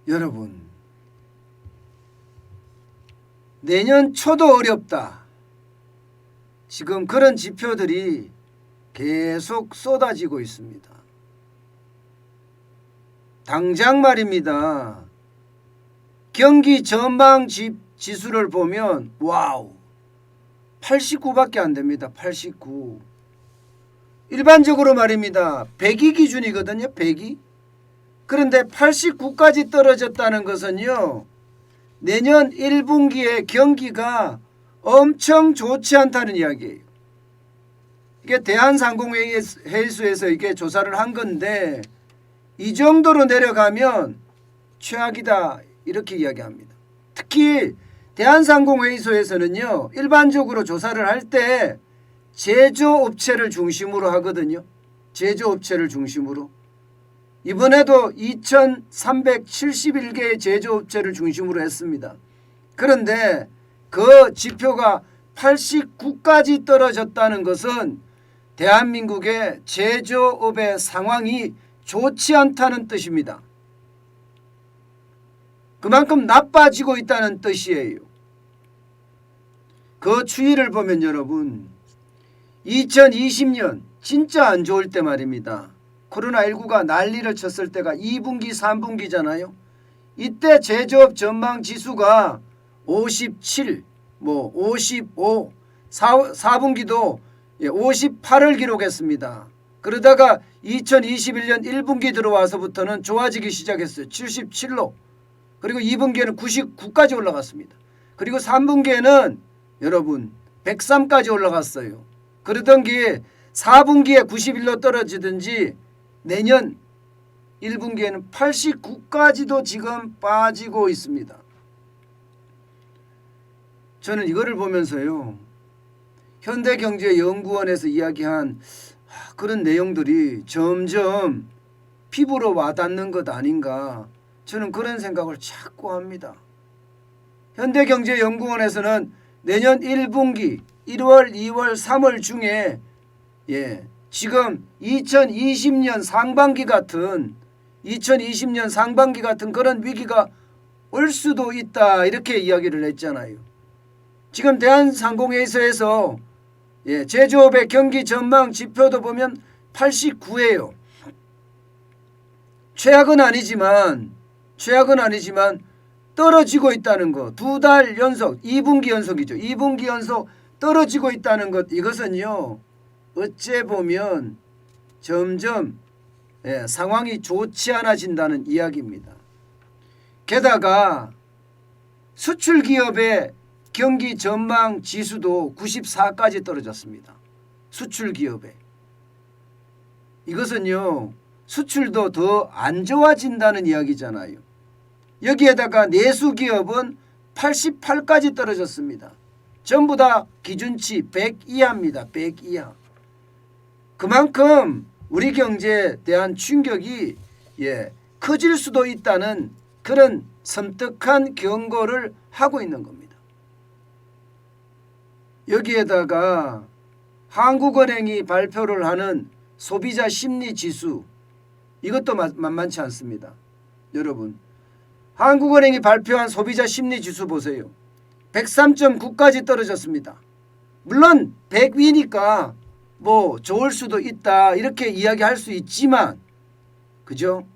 여러분, 내년 초도 어렵다. 지금 그런 지표들이 계속 쏟아지고 있습니다. 당장 말입니다. 경기 전망 지수를 보면 와우, 89밖에 안 됩니다. 89. 일반적으로 말입니다. 100이 기준이거든요. 100이. 그런데 89까지 떨어졌다는 것은요, 내년 1분기에 경기가 엄청 좋지 않다는 이야기예요. 이게 대한상공회의소에서 이게 조사를 한 건데, 이 정도로 내려가면 최악이다 이렇게 이야기합니다. 특히 대한상공회의소에서는요, 일반적으로 조사를 할 때 제조업체를 중심으로 하거든요. 제조업체를 중심으로. 이번에도 2371개의 제조업체를 중심으로 했습니다. 그런데 그 지표가 89까지 떨어졌다는 것은 대한민국의 제조업의 상황이 좋지 않다는 뜻입니다. 그만큼 나빠지고 있다는 뜻이에요. 그 추이를 보면 여러분, 2020년 진짜 안 좋을 때 말입니다. 코로나19가 난리를 쳤을 때가 2분기 3분기잖아요. 이때 제조업 전망 지수가 57, 55, 4분기도 58을 기록했습니다. 그러다가 2021년 1분기 들어와서부터는 좋아지기 시작했어요. 77로. 그리고 2분기에는 99까지 올라갔습니다. 그리고 3분기에는 여러분 103까지 올라갔어요. 그러던 게 4분기에 91로 떨어지든지 내년 1분기에는 89까지도 지금 빠지고 있습니다. 저는 이거를 보면서요, 현대경제연구원에서 이야기한 그런 내용들이 점점 피부로 와닿는 것 아닌가, 저는 그런 생각을 자꾸 합니다. 현대경제연구원에서는 내년 1분기 1월, 2월, 3월 중에 지금 2020년 상반기 같은 그런 위기가 올 수도 있다 이렇게 이야기를 했잖아요. 지금 대한상공회의소에서 제조업의 경기 전망 지표도 보면 89예요. 최악은 아니지만 떨어지고 있다는 것, 2달 연속, 2분기 연속이죠. 2분기 연속 떨어지고 있다는 것, 이것은요, 어째 보면 점점 상황이 좋지 않아진다는 이야기입니다. 게다가 수출기업의 경기 전망 지수도 94까지 떨어졌습니다. 수출기업에. 이것은요, 수출도 더 안 좋아진다는 이야기잖아요. 여기에다가 내수기업은 88까지 떨어졌습니다. 전부 다 기준치 100 이하입니다. 100 이하. 그만큼 우리 경제에 대한 충격이 커질 수도 있다는 그런 섬뜩한 경고를 하고 있는 겁니다. 여기에다가 한국은행이 발표를 하는 소비자 심리지수, 이것도 만만치 않습니다. 여러분, 한국은행이 발표한 소비자 심리지수 보세요. 103.9까지 떨어졌습니다. 물론 100 위니까 좋을 수도 있다 이렇게 이야기할 수 있지만, 그죠?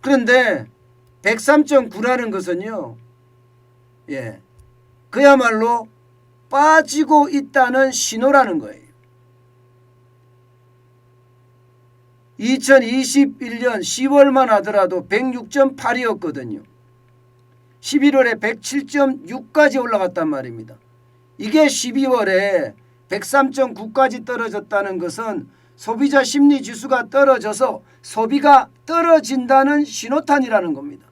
그런데 103.9라는 것은요, 그야말로 빠지고 있다는 신호라는 거예요. 2021년 10월만 하더라도 106.8이었거든요. 11월에 107.6까지 올라갔단 말입니다. 이게 12월에 103.9까지 떨어졌다는 것은 소비자 심리지수가 떨어져서 소비가 떨어진다는 신호탄이라는 겁니다.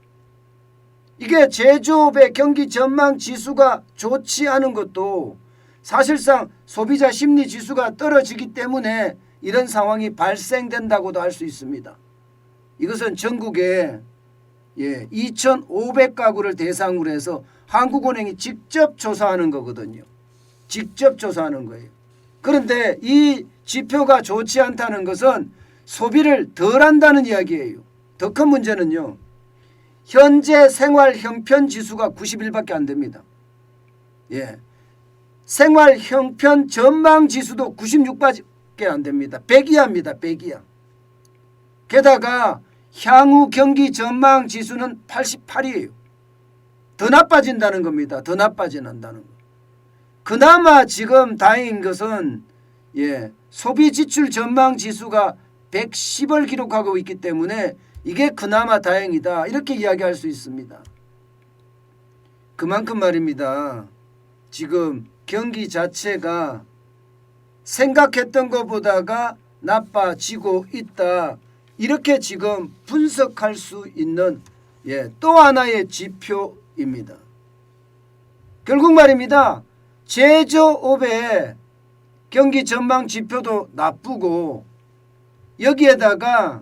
이게 제조업의 경기 전망 지수가 좋지 않은 것도 사실상 소비자 심리지수가 떨어지기 때문에 이런 상황이 발생된다고도 할 수 있습니다. 이것은 전국에 2,500가구를 대상으로 해서 한국은행이 직접 조사하는 거거든요. 직접 조사하는 거예요. 그런데 이 지표가 좋지 않다는 것은 소비를 덜 한다는 이야기예요. 더 큰 문제는요, 현재 생활 형편 지수가 91밖에 안 됩니다. 예. 생활 형편 전망 지수도 96밖에 안 됩니다. 100 이하입니다. 100 이하. 게다가 향후 경기 전망 지수는 88이에요. 더 나빠진다는 겁니다. 더 나빠진다는 거. 그나마 지금 다행인 것은 소비 지출 전망 지수가 110을 기록하고 있기 때문에 이게 그나마 다행이다. 이렇게 이야기할 수 있습니다. 그만큼 말입니다. 지금 경기 자체가 생각했던 것보다가 나빠지고 있다. 이렇게 지금 분석할 수 있는 또 하나의 지표입니다. 결국 말입니다. 제조업의 경기 전망 지표도 나쁘고 여기에다가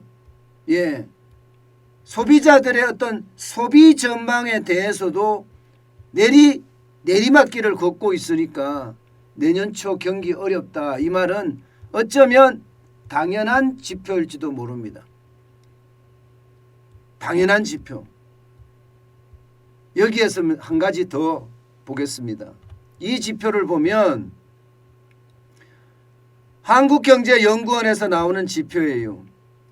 소비자들의 어떤 소비 전망에 대해서도 내리막길을 걷고 있으니까 내년 초 경기 어렵다. 이 말은 어쩌면 당연한 지표일지도 모릅니다. 당연한 지표. 여기에서 한 가지 더 보겠습니다. 이 지표를 보면 한국경제연구원에서 나오는 지표예요.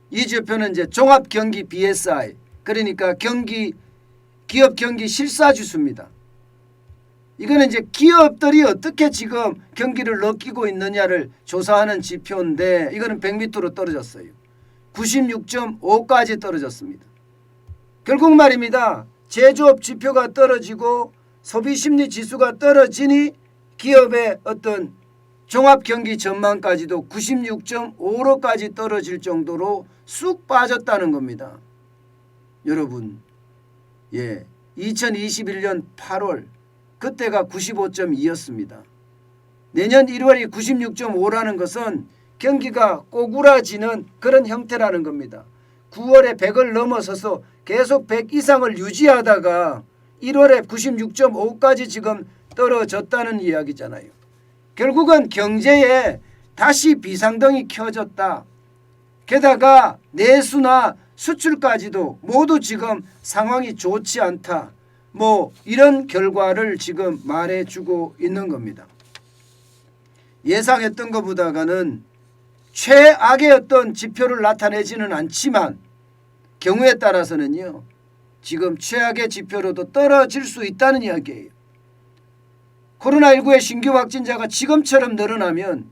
이 지표는 이제 종합경기 BSI, 그러니까 기업 경기 실사지수입니다. 이거는 이제 기업들이 어떻게 지금 경기를 느끼고 있느냐를 조사하는 지표인데 이거는 100m로 떨어졌어요. 96.5까지 떨어졌습니다. 결국 말입니다. 제조업 지표가 떨어지고 소비심리 지수가 떨어지니 기업의 어떤 종합경기 전망까지도 96.5로까지 떨어질 정도로 쑥 빠졌다는 겁니다. 여러분 2021년 8월 그때가 95.2였습니다. 내년 1월이 96.5라는 것은 경기가 꼬꾸라지는 그런 형태라는 겁니다. 9월에 100을 넘어서서 계속 100 이상을 유지하다가 1월에 96.5까지 지금 떨어졌다는 이야기잖아요. 결국은 경제에 다시 비상등이 켜졌다. 게다가 내수나 수출까지도 모두 지금 상황이 좋지 않다. 이런 결과를 지금 말해주고 있는 겁니다. 예상했던 것보다는 최악의 어떤 지표를 나타내지는 않지만 경우에 따라서는요. 지금 최악의 지표로도 떨어질 수 있다는 이야기예요. 코로나19의 신규 확진자가 지금처럼 늘어나면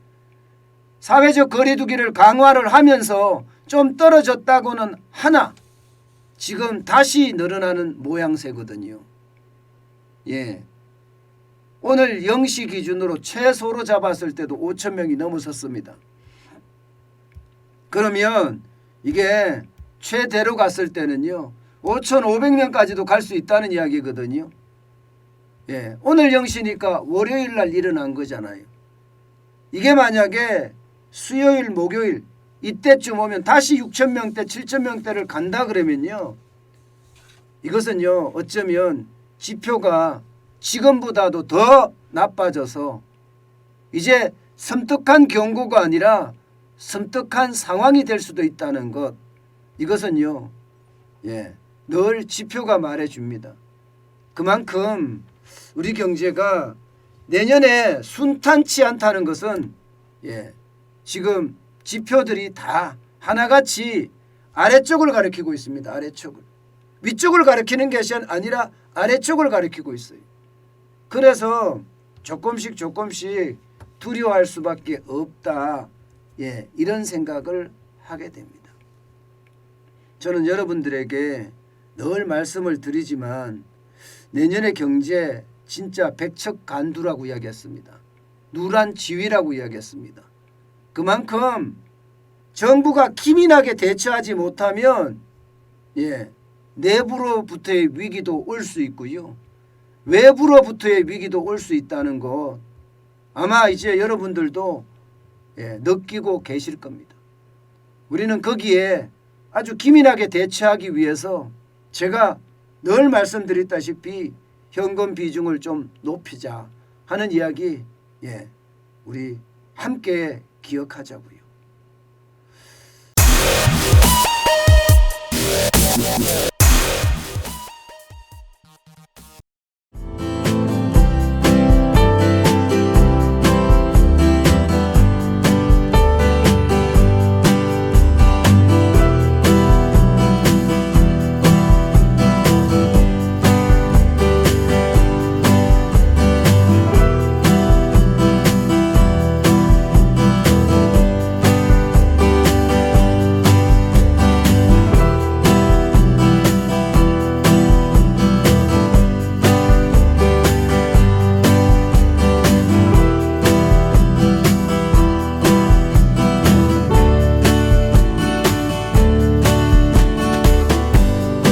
사회적 거리두기를 강화를 하면서 좀 떨어졌다고는 하나 지금 다시 늘어나는 모양새거든요. 오늘 0시 기준으로 최소로 잡았을 때도 5천 명이 넘어섰습니다. 그러면 이게 최대로 갔을 때는요. 5,500명까지도 갈 수 있다는 이야기거든요. 오늘 0시니까 월요일 날 일어난 거잖아요. 이게 만약에 수요일, 목요일 이때쯤 오면 다시 6,000명대, 7,000명대를 간다 그러면요. 이것은요. 어쩌면 지표가 지금보다도 더 나빠져서 이제 섬뜩한 경고가 아니라 섬뜩한 상황이 될 수도 있다는 것. 이것은요. 늘 지표가 말해줍니다. 그만큼 우리 경제가 내년에 순탄치 않다는 것은 지금 지표들이 다 하나같이 아래쪽을 가리키고 있습니다. 아래쪽을. 위쪽을 가리키는 것이 아니라 아래쪽을 가리키고 있어요. 그래서 조금씩 두려워할 수밖에 없다. 이런 생각을 하게 됩니다. 저는 여러분들에게 늘 말씀을 드리지만 내년의 경제 진짜 백척간두라고 이야기했습니다. 누란지휘라고 이야기했습니다. 그만큼 정부가 기민하게 대처하지 못하면 내부로부터의 위기도 올 수 있고요. 외부로부터의 위기도 올 수 있다는 것 아마 이제 여러분들도 느끼고 계실 겁니다. 우리는 거기에 아주 기민하게 대처하기 위해서 제가 늘 말씀드렸다시피 현금 비중을 좀 높이자 하는 이야기 우리 함께 기억하자고요.